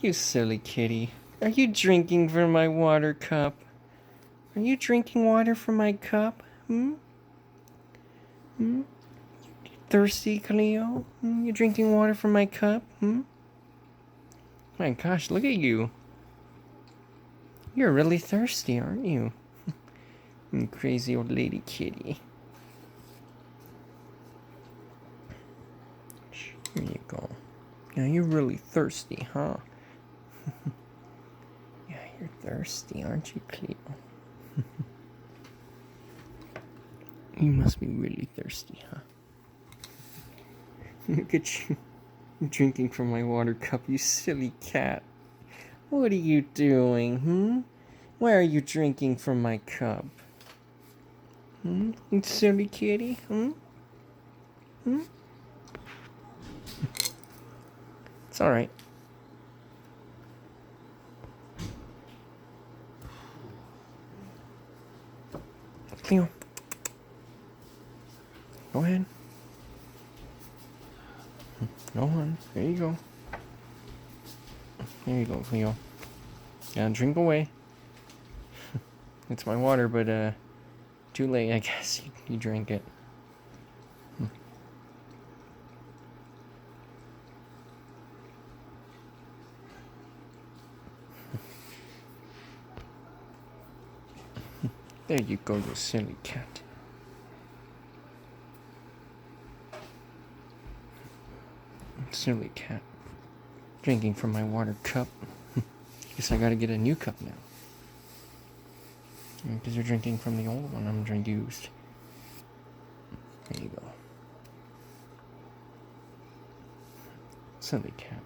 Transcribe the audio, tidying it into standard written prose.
You silly kitty. Are you drinking from my water cup? Are you drinking water from my cup? Hmm? Hmm? Thirsty, Cleo? Hmm? You drinking water from my cup? Hmm? My gosh, look at you. You're really thirsty, aren't you? You crazy old lady kitty. Here you go. Now you're really thirsty, huh? Yeah, you're thirsty, aren't you, Cleo? You must be really thirsty, huh? Look at you. You're drinking from my water cup, you silly cat. What are you doing, hmm? Why are you drinking from my cup? Hmm? You silly kitty, hmm? Hmm? It's alright. Cleo. Go ahead. Go on. There you go. There you go, Cleo. Now drink away. It's my water, but too late, I guess. You drank it. There you go, you silly cat. Silly cat. Drinking from my water cup. Guess I gotta get a new cup now. Because you're drinking from the old one I'm used. There you go. Silly cat.